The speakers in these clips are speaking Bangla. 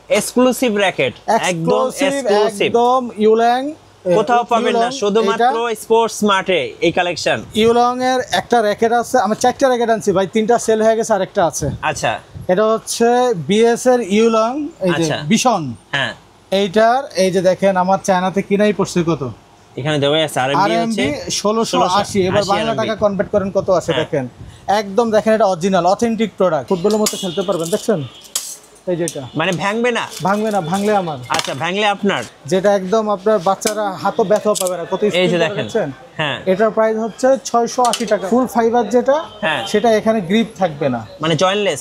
এক্সক্লুসিভ র‍্যাকেট, একদম এক্সক্লুসিভ, একদম ইউল্যাং, কোথাও পাবেন না, শুধুমাত্র স্পোর্টস মার্টে এই কালেকশন। ইউলং এর একটা র‍্যাকেট আছে, আমি 4টা র‍্যাকেট আনছি ভাই, 3টা সেল হয়ে গেছে, আরেকটা আছে। আচ্ছা, এটা হচ্ছে বিএস এর ইউলং, এই যে বিশন। হ্যাঁ, এইটার এই যে দেখেন আমার চায়নাতে কিনাই পড়ছে কত, এখানে দেওয়া আছে আরএমবি 1680। এবার বাংলা টাকা কনভার্ট করেন কত আসে দেখেন, একদম দেখেন এটা অরিজিনাল অথেন্টিক প্রোডাক্ট, ফুটবলের মতো খেলতে পারবেন। দেখছেন এই যেটা মানে ভাঙবে না? ভাঙবে না, ভাঙলে আমার। আচ্ছা, ভাঙলে আপনার, যেটা একদম আপনার বাচ্চারা হাতও ব্যথা পাবে না, কত এই যে দেখেন। হ্যাঁ, এটার প্রাইস হচ্ছে 680 টাকা। ফুল ফাইবার যেটা, সেটা এখানে গ্রিপ থাকবে না, মানে জয়েন্টলেস।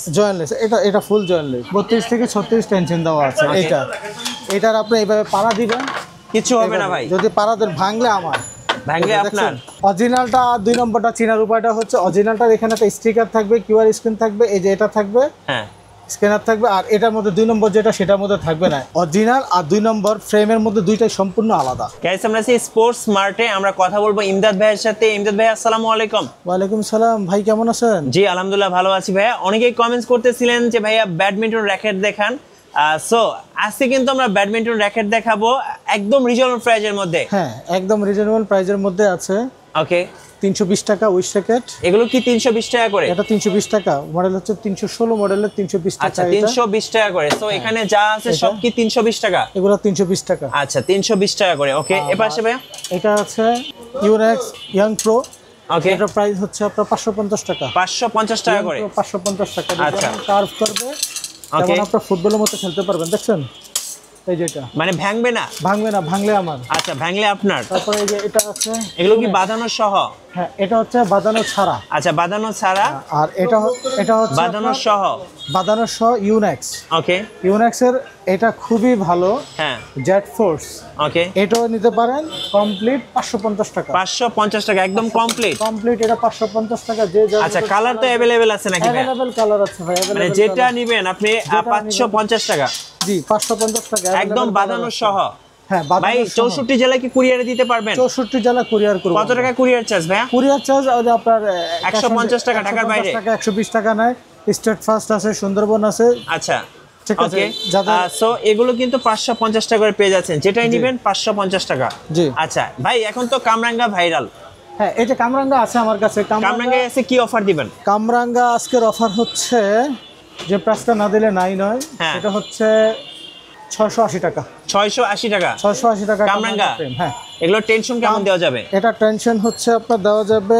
এটা ফুল জয়েন্টলেস। 32 থেকে 36 টেনশন দেওয়া আছে। এটার আপনি এইভাবে পাড়া দিবেন, কিছু হবে না ভাই। যদি পাড়া দেন ভাঙলে আমার, ভাঙলে আপনার। অরিজিনালটা আর 2 নম্বরটা চিনার উপায়টা হচ্ছে, অরিজিনালটার এখানে একটা স্টিকার থাকবে, কিউআর স্ক্রিন থাকবে, এই যে এটা থাকবে, হ্যাঁ স্ক্যানার থাকবে। আর এটার মধ্যে 2 নম্বর যেটা, সেটার মধ্যে থাকবে না। অরিজিনাল আর 2 নম্বর ফ্রেমের মধ্যে দুইটাই সম্পূর্ণ আলাদা। গাইস, আমরা আছি স্পোর্টস মার্টে, আমরা কথা বলবো ইমদাদ ভাইয়ের সাথে। ইমদাদ ভাই, আসসালামু আলাইকুম। ওয়ালাইকুম সালাম ভাই, কেমন আছেন? জি আলহামদুলিল্লাহ, ভালো আছি ভাইয়া। অনেকেই কমেন্টস করতেছিলেন যে ভাইয়া ব্যাডমিন্টন র‍্যাকেট দেখান। সো আজকে কিন্তু আমরা ব্যাডমিন্টন র‍্যাকেট দেখাবো একদম রিজনেবল প্রাইজের মধ্যে। হ্যাঁ, একদম রিজনেবল প্রাইজের মধ্যে আছে। ওকে, 320 টাকা উইশ র‍্যাকেট। এগুলো কি 320 টাকা করে? এটা 320 টাকা, মডেল হচ্ছে 316 মডেলের 320 টাকা। আচ্ছা, 320 টাকা করে। সো এখানে যা আছে সব কি 320 টাকা? এগুলো 320 টাকা। আচ্ছা, 320 টাকা করে। ওকে, এ পাশে ভাইয়া এটা আছে ইউনেক্স ইয়াং প্রো। ওকে, এটার প্রাইস হচ্ছে আপনার 550 টাকা। 550 টাকা করে, 550 টাকা। আচ্ছা, কার্ভ করবে, যেমন আপনার ফুটবলের মতো খেলতে পারবেন। দেখছেন এই যেটা, মানে ভাঙবে না? ভাঙবে না, ভাঙলে আমার। আচ্ছা, ভাঙলে আপনার। তারপরে এই যে এটা আছে, এগুলো কি বাঁধানো সহ? হ্যাঁ, এটা হচ্ছে বাঁধানো ছাড়া। আচ্ছা, বাঁধানো ছাড়া। আর এটা হচ্ছে বাঁধানো সহ। বাঁধানো সহ ইউনেক্স। ওকে, ইউনেক্স এর এটা খুবই ভালো। হ্যাঁ, জেট ফোর্স। ওকে, এটাও নিতে পারেন, কমপ্লিট 550 টাকা। 550 টাকা একদম কমপ্লিট। এটা 550 টাকা। যে আচ্ছা, কালার তো अवेलेबल আছে নাকি ভাই? अवेलेबल কালার আছে ভাই, মানে যেটা নেবেন আপনি 550 টাকা। জি, 550 টাকা একদম বাঁধানো সহ। হ্যাঁ ভাই, 64 জেলায় কি কুরিয়ারে দিতে পারবেন? 64 জেলা কুরিয়ার করব। কত টাকা কুরিয়ার চার্জ ভাই? কুরিয়ার চার্জ আপনার 150 টাকা, ঢাকার বাইরে 120 টাকা নেয়। স্টেট ফার্স্ট আছে, সুন্দরবন আছে। আচ্ছা, ঠিক আছে। সো এগুলো কিন্তু 550 টাকা করে পেয়ে যাচ্ছেন, যেটাই নেবেন 550 টাকা। জি। আচ্ছা ভাই, এখন তো কামরাঙ্গা ভাইরাল। হ্যাঁ, এই যে কামরাঙ্গা আছে আমার কাছে। কামরাঙ্গা আছে, কি অফার দিবেন? কামরাঙ্গা আজকের অফার হচ্ছে, যে প্রাইসটা না দিলে নাই নয়, এটা হচ্ছে 680 টাকা। 680 টাকা, 680 টাকা কামরাঙ্গা। হ্যাঁ, এগুলো টেনশন কেমন দেওয়া যাবে? এটা টেনশন হচ্ছে আপনার দেওয়া যাবে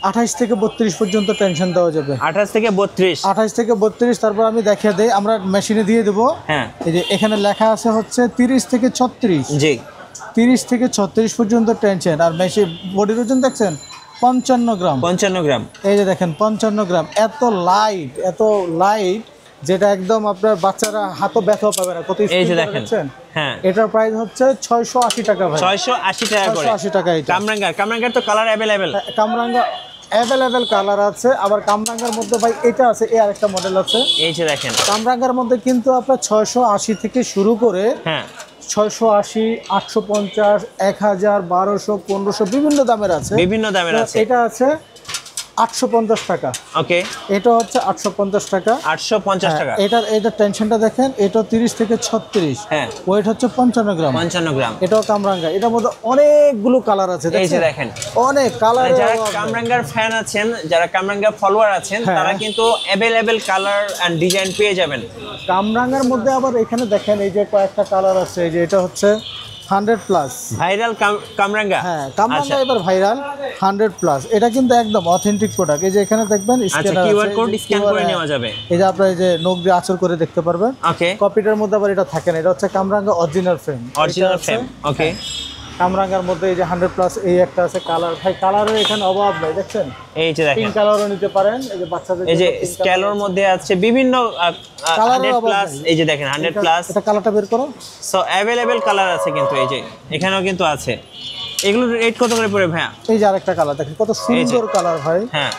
28 থেকে 32 পর্যন্ত টেনশন দেওয়া যাবে। 28 থেকে 32? 28 থেকে 32। তারপর আমি দেখিয়ে দেই, আমরা মেশিনে দিয়ে দেবো। হ্যাঁ, এই যে এখানে লেখা আছে হচ্ছে 30 থেকে 36। জি, 30 থেকে 36 পর্যন্ত টেনশন। আর মেশিন বডির ওজন দেখছেন 55 গ্রাম। 55 গ্রাম। এই যে দেখেন 55 গ্রাম, এত লাইট, যেটা একদম আপনার বাচ্চারা হাতও ব্যথা পাবে না, কত। এই যে দেখেন, হ্যাঁ, এটার প্রাইস হচ্ছে 680 টাকা ভাই। 680 টাকা করে। 680 টাকা। এটা কামরাঙ্গার তো কালার अवेलेबल। কামরাঙ্গা अवेलेबल কালার আছে। আবার কামরাঙ্গার মধ্যে ভাই এটা আছে, এই আরেকটা মডেল আছে। এই যে দেখেন, কামরাঙ্গার মধ্যে কিন্তু আপনার 680 থেকে শুরু করে, হ্যাঁ, 680, 850, 1000, 1200, 1500 বিভিন্ন দামের আছে। এটা আছে 850 টাকা। ওকে, এটা হচ্ছে 850 টাকা। 850 টাকা। এটা টেনশনটা দেখেন, এটা 30 থেকে 36। হ্যাঁ, ওয়েট হচ্ছে 55 গ্রাম। 55 গ্রাম। এটাও কামরাঙ্গা। এটার মধ্যে অনেকগুলো কালার আছে। এই যে দেখেন, অনেক কালার। যারা কামরাঙ্গার ফ্যান আছেন, যারা কামরাঙ্গা ফলোয়ার আছেন, তারা কিন্তু अवेलेबल কালার এন্ড ডিজাইন পেয়ে যাবেন। কামরাঙ্গার মধ্যে আবার এখানে দেখেন, এই যে কয়েকটা কালার আছে। এই যে এটা হচ্ছে 100+ ভাইরাল কামরাঙ্গা। হ্যাঁ, কামরাঙ্গা এবার ভাইরাল 100+। এটা কিন্তু একদম অথেন্টিক প্রোডাক্ট। এই যে এখানে দেখবেন স্ক্যানার আছে, কিউআর কোড স্ক্যান করে নেওয়া যাবে। এই যে আপনারা এই যে নখ দিয়ে আঁচড় করে দেখতে পারবেন। ওকে, কপিটার মধ্যে আবার এটা থাকে না। এটা হচ্ছে কামরাঙ্গা অরিজিনাল ফ্রেম। ওকে, কামরাঙ্গার মধ্যে এই যে 100+ এই একটা আছে কালার। ভাই কালারের এখানে অভাব নাই, দেখছেন। এই যে দেখেন, পিঙ্ক কালারও নিতে পারেন। এই যে বাচ্চাদের, এই যে স্কেলর মধ্যে আছে বিভিন্ন 100+। এই যে দেখেন 100+। এটা কালারটা বের করো। সো अवेलेबल কালার আছে কিন্তু, এই যে এখানেও কিন্তু আছে। এগুলো রেট কত করে পড়ে ভাইয়া? এই যে আরেকটা কালার দেখেন, কত সুন্দর কালার ভাই। হ্যাঁ,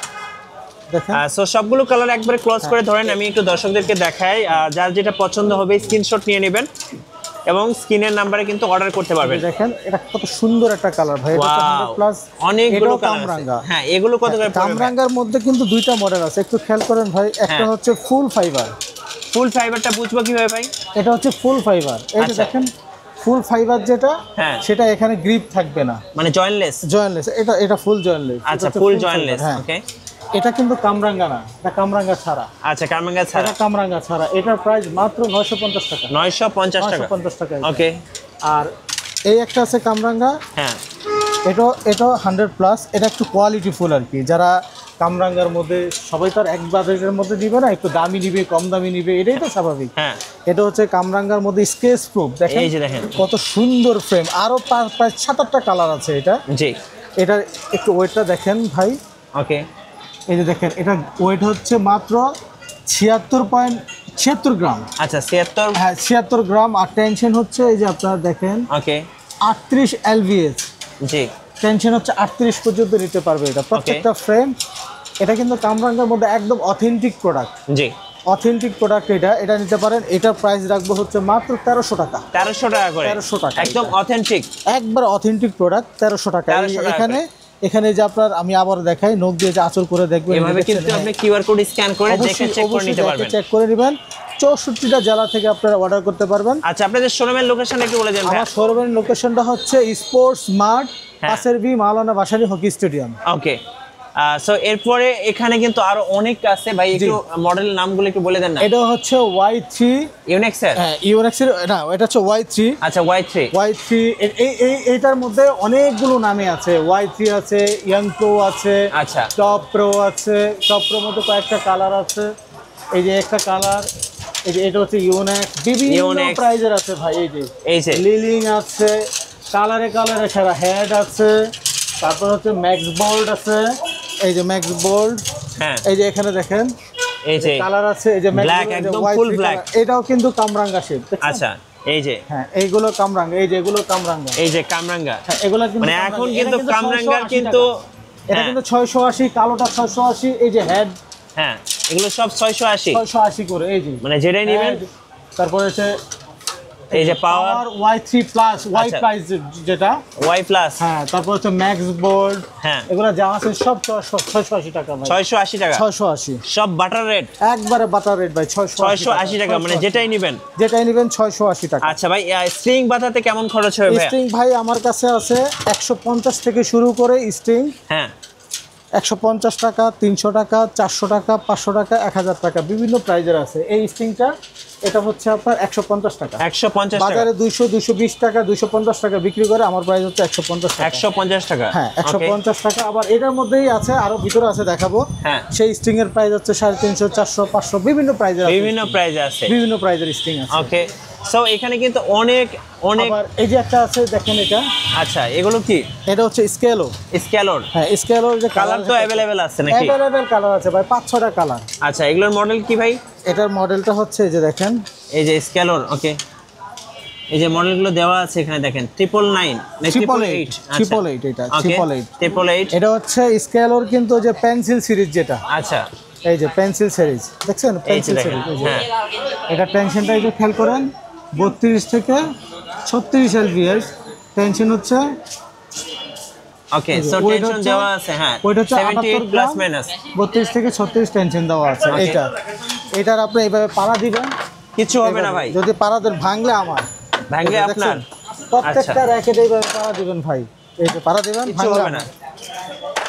দেখেন। সো সবগুলো কালার একবারে ক্লোজ করে ধরেন, আমি একটু দর্শকদেরকে দেখাই। যার যেটা পছন্দ হবে স্ক্রিনশট নিয়ে নেবেন এবং স্ক্রিনের নাম্বারে কিন্তু অর্ডার করতে পারবেন। দেখেন এটা কত সুন্দর একটা কালার ভাই। এটা 100+। অনেকগুলো কালার আছে। হ্যাঁ, এগুলো কত করে পড়বে? কামরাঙ্গার মধ্যে কিন্তু দুইটা মডেল আছে, একটু খেয়াল করেন ভাই। একটা হচ্ছে ফুল ফাইবার। ফুল ফাইবারটা বুঝবো কিভাবে ভাই? এটা হচ্ছে ফুল ফাইবার, এই যে দেখেন ফুল ফাইবার যেটা, সেটা এখানে গ্রিপ থাকবে না, মানে জয়েন্টলেস। এটা ফুল জয়েন্টলেস। আচ্ছা, ফুল জয়েন্টলেস। ওকে, এটা কিন্তু কামরাঙ্গা না, এটা কামরাঙ্গা ছাড়া। আচ্ছা, কামরাঙ্গা ছাড়া। এটা কামরাঙ্গা ছাড়া। এটার প্রাইস মাত্র 950 টাকা। 950 টাকা। 950 টাকা। ওকে, আর এই একটা আছে কামরাঙ্গা, এটা 100 প্লাস। এটা একটু কোয়ালিটি ফুল আর কি, যারা কামরাঙ্গার মধ্যে সবাই তো আর এক বাজেটের মধ্যে দিবে না, একটু দামি নিবে, কম দামি নিবে, এটাই তো স্বাভাবিক। এটা হচ্ছে কামরাঙ্গার মধ্যে স্কেচ প্রুফ। দেখেন কত সুন্দর ফ্রেম, আরো প্রায় 7-8টা কালার আছে এটা। জি, এটার একটু ওয়েটটা দেখেন ভাই। ওকে, এই যে দেখেন, এটা ওয়েট হচ্ছে মাত্র 76.76 গ্রাম। আচ্ছা, 76। হ্যাঁ, 76 গ্রাম। আর টেনশন হচ্ছে এই যে আপনারা দেখেন, ওকে, 38 এলভিএস। জি, টেনশন হচ্ছে 38 পর্যন্ত নিতে পারবে এটা প্রত্যেকটা ফ্রেম। এটা কিন্তু কামরাঙ্গার মধ্যে একদম অথেন্টিক প্রোডাক্ট। জি, অথেন্টিক প্রোডাক্ট। এটা নিতে পারেন। এটার প্রাইস রাখবো হচ্ছে মাত্র 1300 টাকা। 1300 টাকা করে। 1300 টাকা, একদম অথেন্টিক, একবার অথেন্টিক প্রোডাক্ট। 1300 টাকা। এখানে যে আপনার, আমি আবার দেখাই, নখ দিয়ে যে আঁচড় করে দেখবেন, এভাবে কিন্তু আপনি কিউআর কোড স্ক্যান করে দেখে চেক করে নিতে পারবেন। চেক করে নেবেন। 64টা জেলা থেকে আপনারা অর্ডার করতে পারবেন। আচ্ছা, আপনাদের শোরুমের লোকেশনটা একটু বলে দেন। আমার শোরুমের লোকেশনটা হচ্ছে স্পোর্টস মার্ট, পাশের বি মাওলানা ভাসানী হকি স্টেডিয়াম। ওকে, সো এরপরে এখানে কিন্তু আরো অনেক আছে ভাই, একটু মডেল নামগুলো একটু বলে দেন না। এটা হচ্ছে Y3 ইউনিক্স এর। হ্যাঁ, ইউনিক্স এর না, এটা হচ্ছে Y3। আচ্ছা, Y3 এইটার মধ্যে অনেকগুলো নামে আছে। Y3 আছে, ইয়াং প্রো আছে, আচ্ছা, টপ প্রো আছে। টপ প্রোর মধ্যে কয়েকটা কালার আছে। এই যে একটা কালার, এই যে এটা হচ্ছে ইউনিক্স। বিভিন্ন প্রাইজের আছে ভাই। এই যে লিলিং আছে, কালারে সারা হেড আছে। তারপর হচ্ছে ম্যাক্স বোল্ড আছে। এই যে ম্যাক্স বোল্ড। হ্যাঁ, এই যে এখানে দেখেন, এই যে কালার আছে। এই যে ব্ল্যাক, একদম ফুল ব্ল্যাক। এটাও কিন্তু কামরাঙ্গা শেপ। আচ্ছা, এই যে, হ্যাঁ, এইগুলো কামরাঙ্গা। এই যে এগুলো কামরাঙ্গা। এই যে কামরাঙ্গা। হ্যাঁ, এগুলো কিন্তু মানে এখন কিন্তু কামরাঙ্গার কিন্তু এটা কিন্তু 680, কালোটা 680। এই যে হেড, হ্যাঁ, এগুলো সব 680 করে। এই যে মানে যেটাই নেবেন। তারপরে হচ্ছে এই যে পাওয়ার Y3 প্লাস, Y প্রাইস যেটা Y প্লাস। হ্যাঁ, তারপর হচ্ছে ম্যাক্স বোল্ড। হ্যাঁ, এগুলো যা আছে সব 680 টাকা ভাই। 680 টাকা। 680 সব বাটার রেট, একবারে বাটার রেট ভাই। 680 টাকা, মানে যেটাই নেবেন 680 টাকা। আচ্ছা ভাই, স্ট্রিং বাঁধাতে কেমন খরচ হবে ভাই? স্ট্রিং ভাই আমার কাছে আছে 150 থেকে শুরু করে স্ট্রিং। হ্যাঁ, 150 টাকা, 300 টাকা, 400 টাকা, 500 টাকা, 1000 টাকা, বিভিন্ন প্রাইজের আছে। এই স্ট্রিংটা এটা হচ্ছে আপনার 150 টাকা। 150 টাকা। বাজারে 200, 220 টাকা, 250 টাকা বিক্রি করে। আমার প্রাইস হচ্ছে 150 টাকা। 150 টাকা। হ্যাঁ, 150 টাকা। আবার এটার মধ্যেই আছে, আরো ভিতরে আছে, দেখাবো। হ্যাঁ, সেই স্ট্রিং এর প্রাইস হচ্ছে 350, 400, 500, বিভিন্ন প্রাইজের আছে। বিভিন্ন প্রাইজের স্ট্রিং আছে। ওকে, সো এখানে কিন্তু অনেক এই যে একটা আছে, দেখেন এটা। আচ্ছা, এগুলো কি? এটা হচ্ছে স্কেলোর। হ্যাঁ, স্কেলোর যে কালার তো अवेलेबल আছে নাকি? अवेलेबल কালার আছে ভাই, 5-6টা কালার। আচ্ছা, এগুলোর মডেল কি ভাই? এটার মডেলটা হচ্ছে এই যে দেখেন, এই যে স্কেলোর। ওকে, এই যে মডেলগুলো দেওয়া আছে এখানে দেখেন, 999 না 888। 888 এটা 888। এটা হচ্ছে স্কেলোর, কিন্তু যে পেন্সিল সিরিজ যেটা। আচ্ছা, এই যে পেন্সিল সিরিজ দেখছেন, পেন্সিল সিরিজ। হ্যাঁ, এটা টেনশনটা একটু খেয়াল করেন, 32 থেকে 36 এলভিএস টেনশন হচ্ছে। ওকে, সো টেনশন দেওয়া আছে। হ্যাঁ, ওইটা হচ্ছে 78 প্লাস মাইনাস 32 থেকে 36 টেনশন দেওয়া আছে। এটার আপনি এইভাবে পাড়া দিবেন, কিছু হবে না ভাই। যদি পাড়া দেন, ভাঙলে আপনার প্রত্যেকটা র‍্যাকেট এইভাবে পাড়া দিবেন ভাই। এই যে পাড়া দিবেন, কিছু হবে না।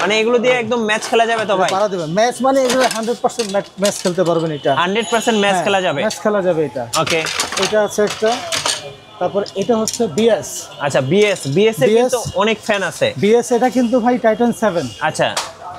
মানে এগুলো দিয়ে একদম ম্যাচ খেলা যাবে তো ভাই? পাড়া দিবেন, ম্যাচ মানে এগুলো 100% ম্যাচ খেলতে পারবেন। এটা 100% ম্যাচ খেলা যাবে। ম্যাচ খেলা যাবে এটা। ওকে, এটা আছে একটা। তারপর এটা হচ্ছে বিএস। আচ্ছা, বিএস এর কিন্তু অনেক ফ্যান আছে। বিএস এটা কিন্তু ভাই টাইটান 7। আচ্ছা,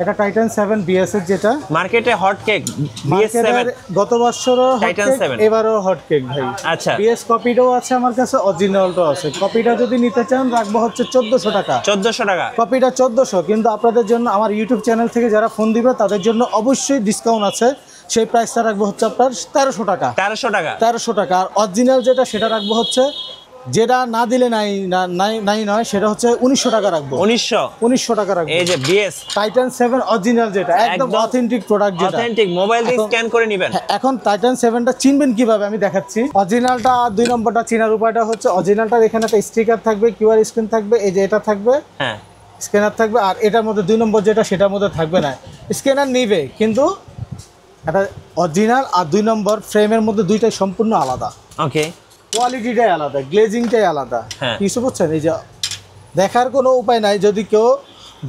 এটা টাইটান 7 বিএস এর, যেটা মার্কেটে হট কেক। বিএস 7 গত বছরও টাইটান 7, এবারও হট কেক ভাই। আচ্ছা, বিএস কপিটাও আছে আমার কাছে, অরিজিনালটাও আছে। কপিটা যদি নিতে চান রাখবো হচ্ছে 1400 টাকা। 1400 টাকা কপিটা, 1400। কিন্তু আপনাদের জন্য, আমার ইউটিউব চ্যানেল থেকে যারা ফোন দিবে তাদের জন্য অবশ্যই ডিসকাউন্ট আছে। সেই প্রাইসটা রাখবো হচ্ছে আপনার 1300 টাকা। 1300 টাকা। আর অরিজিনাল যেটা, সেটা রাখবো হচ্ছে, যেটা না দিলে নাই নয়, সেটা হচ্ছে 1900 টাকা রাখবো। 1900 টাকা রাখবো। এই যে বিএস টাইটান 7 অরিজিনাল, যেটা একদম অথেন্টিক প্রোডাক্ট, যেটা অথেন্টিক, মোবাইল দিয়ে স্ক্যান করে নেবেন। এখন টাইটান 7টা চিনবেন কিভাবে আমি দেখাচ্ছি। অরিজিনালটা, 2 নম্বরটা চেনার উপায়টা হচ্ছে, অরিজিনালটার এখানে একটা স্টিকার থাকবে, কিউআর স্ক্রিন থাকবে, এই যে এটা থাকবে। হ্যাঁ, স্ক্যানার থাকবে। আর এটার মধ্যে 2 নম্বর যেটা, সেটার মধ্যে থাকবে না। স্ক্যানার নিবে, কিন্তু এটা অরিজিনাল আর 2 নম্বর ফ্রেমের মধ্যে দুইটাই সম্পূর্ণ আলাদা। ওকে, কোয়ালিটিটাই আলাদা, গ্লেজিংটাই আলাদা। হ্যাঁ। কিছু বুঝছেন, এই যে দেখার কোনো উপায় নাই, যদি কেউ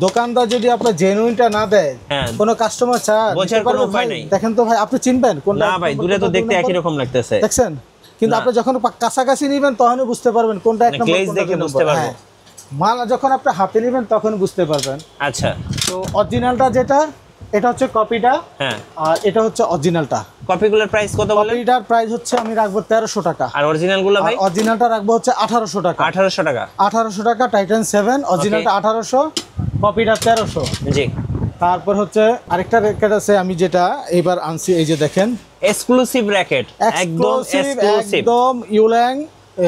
দোকানদার যদি আপনার জেনুইনটা না দেয়, হ্যাঁ, কোনো কাস্টমার চায় বোঝার কোনো উপায় নাই। দেখেন তো ভাই, আপনি চিনবেন কোনটা? না ভাই, দূরে তো দেখতে একই রকম লাগতেছে, দেখছেন, কিন্তু আপনি যখন কাছাকাছি নেবেন তখনই বুঝতে পারবেন কোনটা এক নম্বর, গ্লেজ কোনটা দেখে দুই বুঝতে নম্বর। পারবো। হ্যাঁ, মাল যখন আপনি হাতে নেবেন তখন বুঝতে পারবেন। আচ্ছা, তো অরিজিনালটা যেটা, এটা হচ্ছে কপিটা, হ্যাঁ, আর এটা হচ্ছে অরিজিনালটা। কপিগুলোর প্রাইস কত বলেন? কপিটার প্রাইস হচ্ছে আমি রাখবো 1300 টাকা, আর অরিজিনাল গুলো ভাই? অরিজিনালটা রাখবো হচ্ছে 1800 টাকা। 1800 টাকা। 1800 টাকা টাইটান 7, অরিজিনালটা 1800, কপিটা 1300। জি। তারপর হচ্ছে আরেকটা র্যাকেট আছে আমি যেটা এবার আনছি, এই যে দেখেন, এক্সক্লুসিভ র্যাকেট, একদম এক্সক্লুসিভ, একদম ইউল্যাং,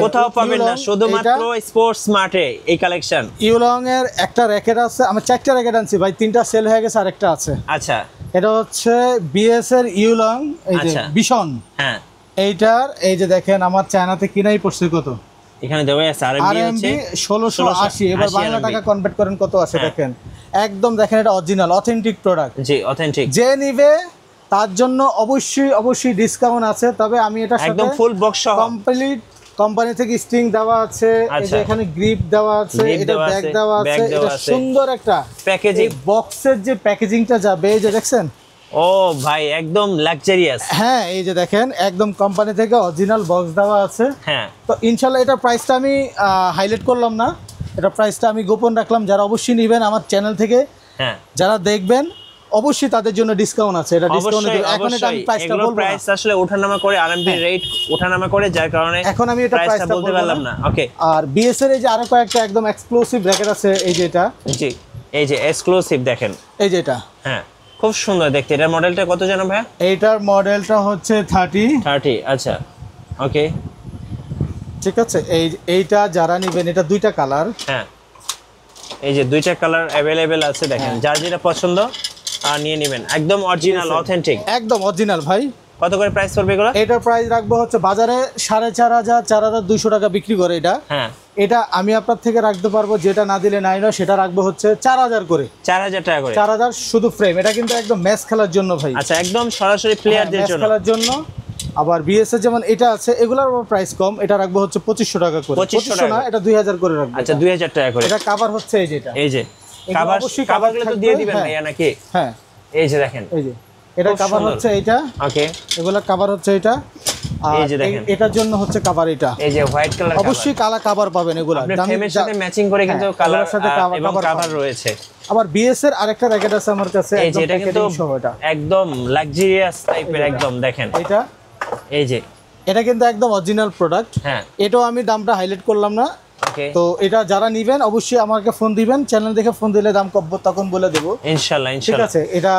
কোথাও পাবেন না, শুধুমাত্র স্পোর্টস মার্টে এই কালেকশন। ইউলং এর একটা র্যাকেট আছে, আমি 4টা র্যাকেট আনছি ভাই, 3টা সেল হয়ে গেছে, আরেকটা আছে। আচ্ছা, এটা হচ্ছে বিএস এর ইউলং, এই যে আচ্ছা। বিশন, হ্যাঁ, এইটার এই যে দেখেন আমার চায়নাতে কিনাই পড়ছে কত, এখানে দেওয়া আছে আরএমবি 1680। এবার বাংলা টাকা কনভার্ট করেন কত আসে দেখেন, একদম দেখেন, এটা অরিজিনাল অথেন্টিক প্রোডাক্ট। জি, অথেন্টিক। যে নিবে তার জন্য অবশ্যই ডিসকাউন্ট আছে, তবে আমি এটা একদম ফুল বক্স সহ, কমপ্লিট কোম্পানি থেকে স্ট্রিং দেওয়া আছে, এই যে এখানে গ্রিপ দেওয়া আছে, এটা ব্যাগ দেওয়া আছে, এটা সুন্দর একটা প্যাকেজিং, বক্সের যে প্যাকেজিংটা যাবে, এই যে দেখছেন, ও ভাই একদম লাক্সারিয়াস। হ্যাঁ, এই যে দেখেন একদম কোম্পানি থেকে অরিজিনাল বক্স দেওয়া আছে। হ্যাঁ, তো ইনশাআল্লাহ এটার প্রাইসটা আমি হাইলাইট করলাম না, এটা প্রাইসটা আমি গোপন রাখলাম। যারা অবশ্যই নেবেন আমার চ্যানেল থেকে, হ্যাঁ, যারা দেখবেন অবশ্যই তাদের জন্য ডিসকাউন্ট আছে, এটা ডিসকাউন্ট এখন এটা আমি প্রাইসটা বলবো না, প্রাইস আসলে ওঠানামা করে, আরএমবি রেট ওঠানামা করে, যার কারণে এখন আমি এটা প্রাইসটা বলতে পারলাম না। ওকে, আর বিএস এর এই যে আরো কয়েকটা একদম এক্সক্লুসিভ র্যাকেট আছে, এই যে এটা, জি, এই যে এক্সক্লুসিভ দেখেন, এই যে এটা, হ্যাঁ, খুব সুন্দর দেখতে। এটার মডেলটা কত জানো ভাই? এইটার মডেলটা হচ্ছে 30। আচ্ছা, ওকে, ঠিক আছে। এইটা যারা নেবেন, এটা দুইটা কালার, হ্যাঁ, এই যে দুইটা কালার अवेलेबल আছে, দেখেন যার যেটা পছন্দ আর নিয়ে নেবেন, একদম অরিজিনাল অথেন্টিক, একদম অরিজিনাল ভাই। কত করে প্রাইস পড়বে এগুলো? এটার প্রাইস রাখবো হচ্ছে বাজারে 4500 4200 টাকা বিক্রি করে এটা। হ্যাঁ, এটা আমি আপনার থেকে রাখতে পারবো, যেটা না দিলে নাই না, সেটা রাখবো হচ্ছে 4000 করে, 4000 টাকা করে, 4000 শুধু ফ্রেম। এটা কিন্তু একদম ম্যাচ খেলার জন্য ভাই, আচ্ছা, একদম সরাসরি প্লেয়ারদের ম্যাচ জন্য, খেলার জন্য। আবার বিএস এর যেমন এটা আছে, এগুলোর প্রাইস কম, এটা রাখবো হচ্ছে 2500 টাকা করে, 2500 না, এটা 2000 করে রাখবো। আচ্ছা, 2000 টাকা করে। এটা কভার হচ্ছে এই যেটা, এই যে এগুলো অবশ্যই cover কভারগুলো তো থাকবে, দিয়ে দিবেন হ্যাঁ। ভাইয়া নাকি? হ্যাঁ, এই যে দেখেন, এই যে এটা খুব কভার সুন্দর। হচ্ছে এটা, ওকে, এগুলা কভার হচ্ছে এটা, আর এই যে দেখেন, এটার জন্য হচ্ছে কভার এটা, এই যে হোয়াইট কালার, অবশ্যই কালা কভার পাবেন এগুলা, আপনার ফ্রেমের সাথে ম্যাচিং করে কিন্তু হ্যাঁ, কালার এগুলোর সাথে এবং cover কভার পাবেন। রয়েছে। আবার বিএস এর আরেকটা র্যাকেট আছে আমার কাছে, এই যে একদম এটা কিন্তু প্যাকেজিং সহ, এটা একদম লাক্সারিয়াস টাইপের, একদম দেখেন, এটা, এই যে এটা কিন্তু একদম অরিজিনাল প্রোডাক্ট। হ্যাঁ, এটাও আমি দামটা হাইলাইট করলাম না। ওকে, তো এটা যারা নেবেন অবশ্যই আমাকে ফোন দিবেন, চ্যানেল দেখে ফোন দিলে দাম কব তখন বলে দেবো, ইনশাআল্লাহ ঠিক ইনশাআল্লাহ। আছে। এটা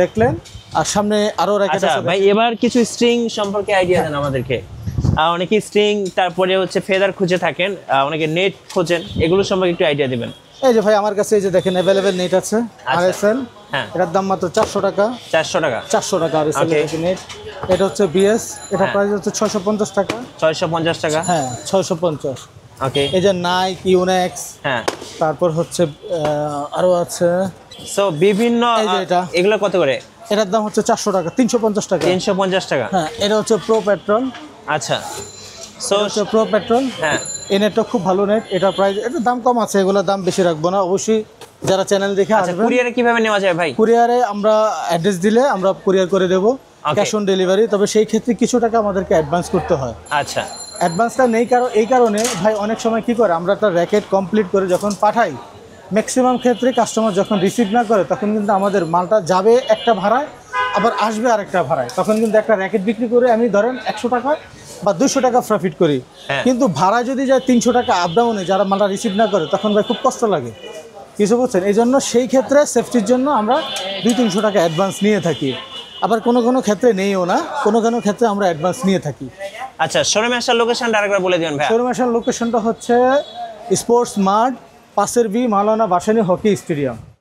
দেখলেন, আর সামনে আরো র্যাকেট আচ্ছা আছে ভাই, এবার কিছু স্ট্রিং সম্পর্কে আইডিয়া দেন আমাদেরকে। অনেকে স্ট্রিং, তারপরে হচ্ছে ফেদার খুঁজে থাকেন, অনেকে নেট খোঁজেন, এগুলো সম্পর্কে একটু আইডিয়া দিবেন। এই যে ভাই আমার কাছে এই যে দেখেন অ্যাভেলেবেল নেট আছে, আরএসএল, হ্যাঁ, এটার দাম মাত্র 400 টাকা, 400 টাকা, 400 টাকা আরএসএল নেট। এটা হচ্ছে বিএস, এটা প্রাইস হচ্ছে 650 টাকা, 650 টাকা, হ্যাঁ 650। ওকে, এই যে নাইক, ইউনেক্স, হ্যাঁ, তারপর হচ্ছে আরো আছে, সো বিভিন্ন, এই যে এটা, এগুলো কত করে? এটার দাম হচ্ছে 400 টাকা, 350 টাকা, 350 টাকা, হ্যাঁ। এটা হচ্ছে প্রো পেট্রোল, আচ্ছা, সো হচ্ছে প্রো পেট্রোল, হ্যাঁ, এই নেটটা খুব ভালো নেট, এটা প্রাইস, এটা দাম কম আছে, এগুলোর দাম বেশি রাখবো না। অবশ্যই যারা চ্যানেল দেখে আচ্ছা, আসবেন, কুরিয়ারে কিভাবে নেওয়া যায় ভাই? কুরিয়ারে আমরা অ্যাড্রেস দিলে আমরা কুরিয়ার করে দেবো, Okay. Cash on delivery. তবে সেই ক্ষেত্রে কিছু টাকা আমাদেরকে অ্যাডভান্স করতে হয়। আচ্ছা, অ্যাডভান্সটা নেই এই কারণে ভাই, অনেক সময় কি করে, আমরা একটা র্যাকেট কমপ্লিট করে যখন পাঠাই, ম্যাক্সিমাম ক্ষেত্রে কাস্টমার যখন রিসিভ না করে, তখন কিন্তু আমাদের মালটা যাবে একটা ভাড়ায়, আবার আসবে আরেকটা ভাড়ায়, তখন কিন্তু একটা র্যাকেট বিক্রি করে আমি ধরেন 100 টাকা বা 200 টাকা প্রফিট করি, হ্যাঁ। কিন্তু ভাড়া যদি যায় 300 টাকা আপ ডাউনে, যারা মালটা রিসিভ না করে, তখন ভাই খুব কষ্ট লাগে, কিছু বুঝছেন। এই জন্য সেই ক্ষেত্রে সেফটির জন্য আমরা 200-300 টাকা অ্যাডভান্স নিয়ে থাকি। আবার কোনো কোনো ক্ষেত্রে নেইও না, কোনো কোনো ক্ষেত্রে আমরা অ্যাডভান্স নিয়ে থাকি। আচ্ছা, শোরুমে আসার লোকেশনটা আরেকবার বলে দিবেন ভাই। শোরুম আসার লোকেশনটা হচ্ছে স্পোর্টস মার্ট, পাশের বি, মাওলানা ভাসানী হকি স্টেডিয়াম।